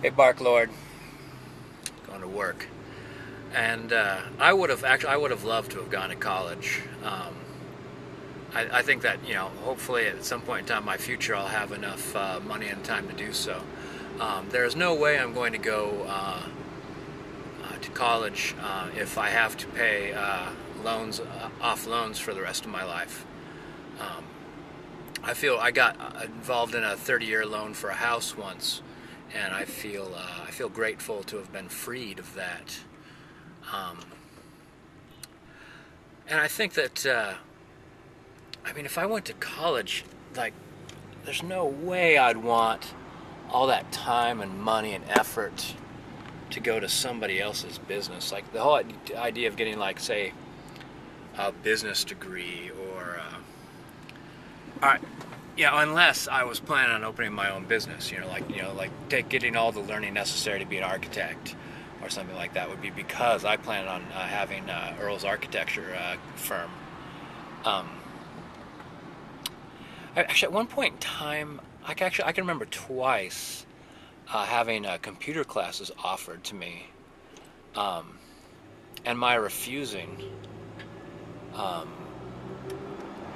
Hey, Bark Lord, going to work, and I would have loved to have gone to college. I think that hopefully at some point in time in my future, I'll have enough money and time to do so. There is no way I'm going to go to college if I have to pay loans off loans for the rest of my life. Um, I feel I got involved in a 30-year loan for a house once, and I feel grateful to have been freed of that. Um, and I think that I mean, if I went to college, like, there's no way I'd want all that time and money and effort to go to somebody else's business. Like the whole idea of getting, like, say, a business degree or unless I was planning on opening my own business, getting all the learning necessary to be an architect or something like that would be because I planned on having Earl's architecture firm. Um, Actually, at one point in time, I can remember twice having computer classes offered to me, um, and my refusing. Um,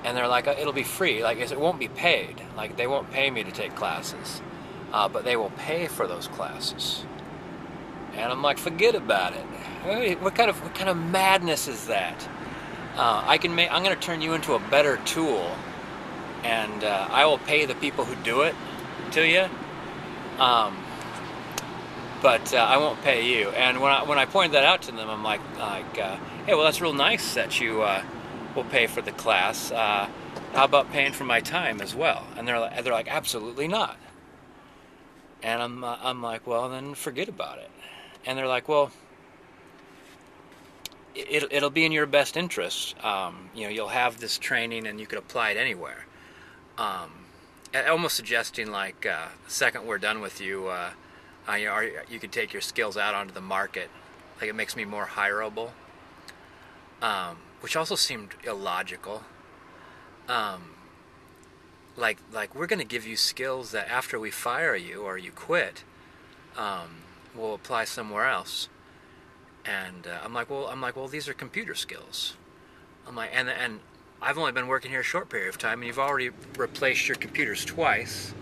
and they're like, it'll be free. Like, it won't be paid. Like, they won't pay me to take classes, but they will pay for those classes. And I'm like, forget about it. Hey, what kind of madness is that? I'm going to turn you into a better tool, and I will pay the people who do it to you. Um, but I won't pay you. And when I pointed that out to them, I'm like, hey, well, that's real nice that you will pay for the class. How about paying for my time as well? And they're like, absolutely not. And I'm like, well, then forget about it. And they're like, well, it'll be in your best interest. You'll have this training and you could apply it anywhere. Um, Almost suggesting, like, the second we're done with you, you could take your skills out onto the market. Like, it makes me more hireable, which also seemed illogical. Like we're going to give you skills that after we fire you or you quit, we'll apply somewhere else. And I'm like, well, these are computer skills. I'm like, and I've only been working here a short period of time, and you've already replaced your computers twice.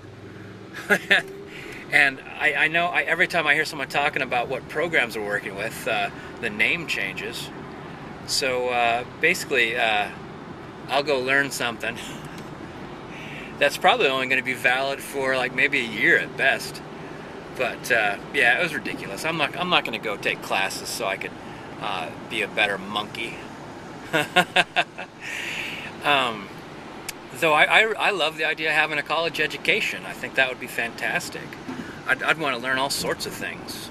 And I know every time I hear someone talking about what programs they're working with, the name changes. So basically, I'll go learn something that's probably only going to be valid for like maybe a year at best. But yeah, it was ridiculous. I'm not going to go take classes so I could be a better monkey. Though I love the idea of having a college education. I think that would be fantastic. I'd want to learn all sorts of things,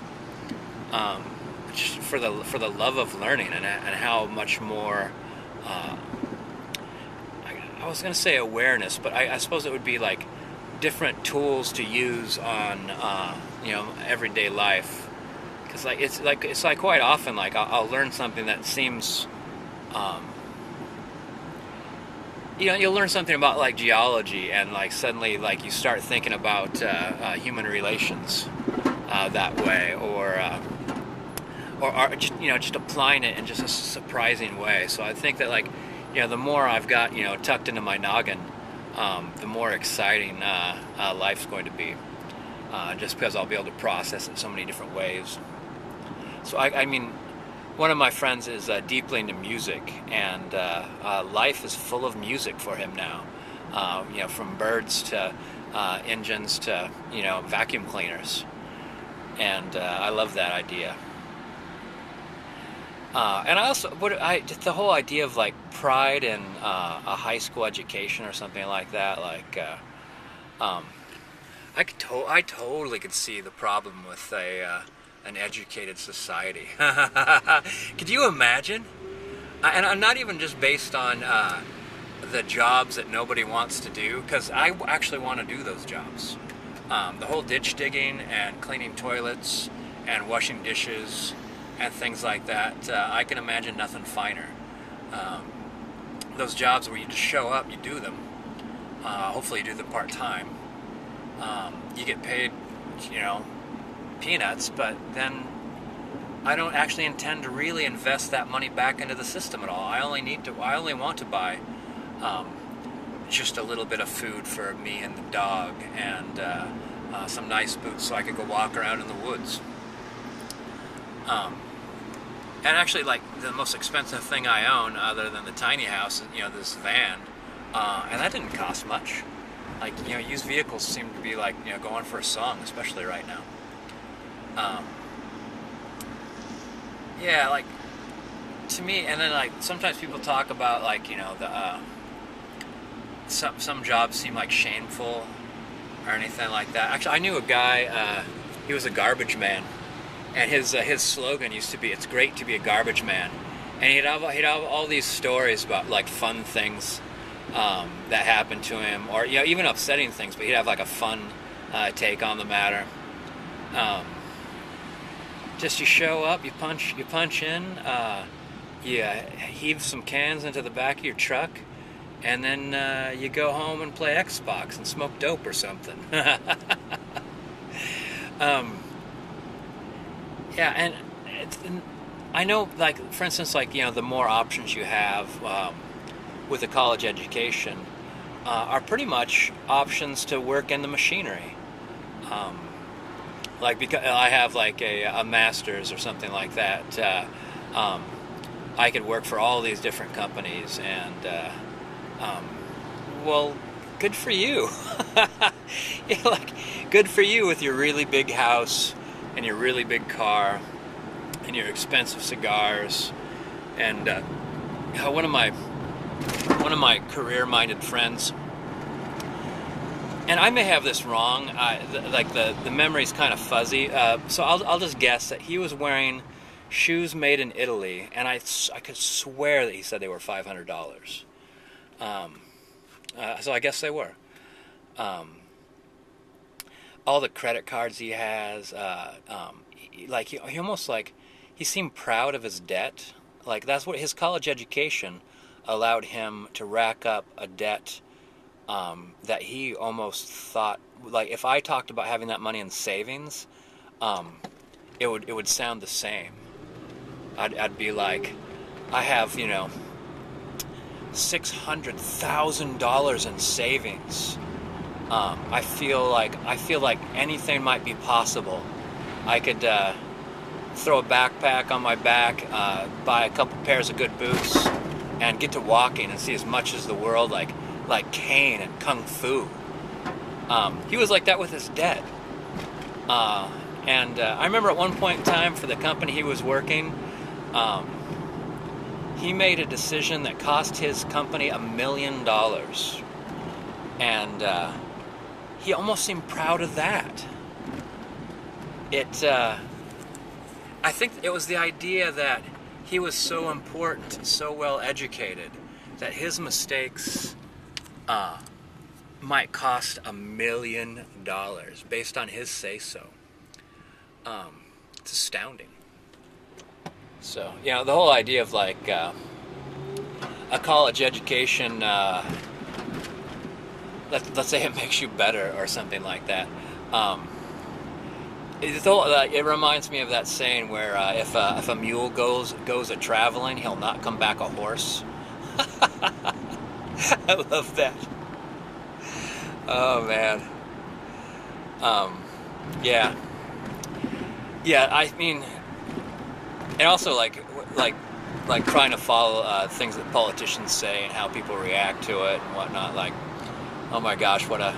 just for the love of learning and how much more. I was going to say awareness, but I suppose it would be like different tools to use on everyday life. Because it's like quite often, like, I'll learn something that seems. You'll learn something about, like, geology, and, like, suddenly, like, you start thinking about human relations that way, or just applying it in just a surprising way. So I think that, like, the more I've got tucked into my noggin, the more exciting life's going to be, just because I'll be able to process it so many different ways. So I mean. One of my friends is deeply into music, and life is full of music for him now. From birds to engines to vacuum cleaners, and I love that idea. And I also the whole idea of, like, pride in a high school education or something like that. Like, I totally could see the problem with an educated society. Could you imagine? And I'm not even just based on the jobs that nobody wants to do, because I actually want to do those jobs. The whole ditch digging and cleaning toilets and washing dishes and things like that, I can imagine nothing finer. Those jobs where you just show up, you do them. Hopefully you do them part-time. You get paid, peanuts, but then I don't actually intend to really invest that money back into the system at all. I only want to buy just a little bit of food for me and the dog, and some nice boots so I could go walk around in the woods. And actually, like, the most expensive thing I own, other than the tiny house, is, this van, and that didn't cost much. Like, used vehicles seem to be like, going for a song, especially right now. Yeah, like, to me, and then, like, sometimes people talk about, like, some jobs seem like shameful or anything like that. Actually, I knew a guy, he was a garbage man, and his slogan used to be, "It's great to be a garbage man." And he'd have all these stories about, like, fun things that happened to him, or even upsetting things, but he'd have like a fun take on the matter. Just you show up, you punch in, you heave some cans into the back of your truck, and then you go home and play Xbox and smoke dope or something. Yeah, and I know, like, for instance, like, the more options you have with a college education are pretty much options to work in the machinery. Like, because I have like a master's or something like that, I could work for all these different companies, and well, good for you. Yeah, like, good for you with your really big house and your really big car and your expensive cigars. And one of my career-minded friends, and I may have this wrong, like the memory's kind of fuzzy, so I'll just guess that he was wearing shoes made in Italy, and I could swear that he said they were $500. So I guess they were. All the credit cards he has, like he almost, like, he seemed proud of his debt. Like, that's what his college education allowed him to rack up a debt that he almost thought, like, if I talked about having that money in savings, it would sound the same. I'd be like, I have $600,000 in savings. I feel like anything might be possible. I could throw a backpack on my back, buy a couple pairs of good boots, and get to walking and see as much as the world, like Kane and Kung Fu. He was like that with his debt. And I remember at one point in time, for the company he was working, he made a decision that cost his company $1 million. And he almost seemed proud of that. I think it was the idea that he was so important and so well educated that his mistakes might cost $1 million based on his say-so. It's astounding. So, the whole idea of, like, a college education, let's say it makes you better or something like that. It reminds me of that saying where if a mule goes a traveling, he'll not come back a horse. I love that. Oh man. Yeah. I mean, and also like trying to follow things that politicians say and how people react to it and whatnot. Like, oh my gosh, what a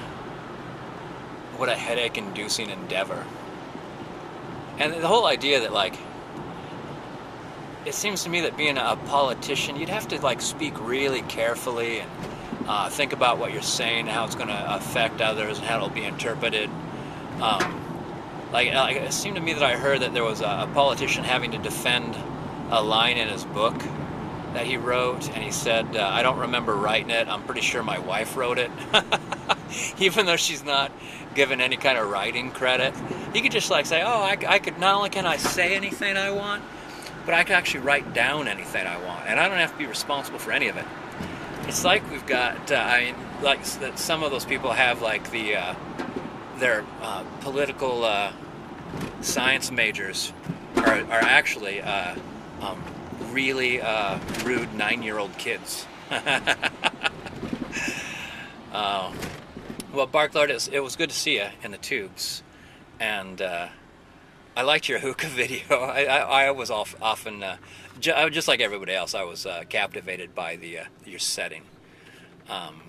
headache-inducing endeavor. And the whole idea that, like, it seems to me that being a politician, you'd have to, like, speak really carefully and think about what you're saying and how it's going to affect others and how it'll be interpreted. It seemed to me that I heard that there was a politician having to defend a line in his book that he wrote, and he said, I don't remember writing it, I'm pretty sure my wife wrote it. Even though she's not given any kind of writing credit. He could just, like, say, I could, not only can I say anything I want, but I can actually write down anything I want, and I don't have to be responsible for any of it. It's like we've got, that some of those people have, like, their political science majors are actually um, really rude 9-year-old kids. uh, well, Barklord, it was good to see you in the tubes, and I liked your hookah video. I was often, just like everybody else, I was captivated by the your setting. Um,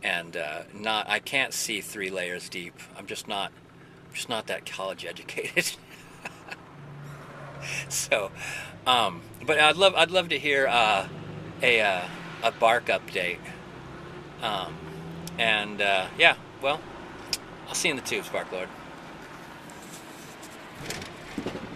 and not I can't see 3 layers deep. I'm just not that college educated. So, but I'd love to hear a bark update. Um, and yeah, well, I'll see you in the tubes, Bark Lord.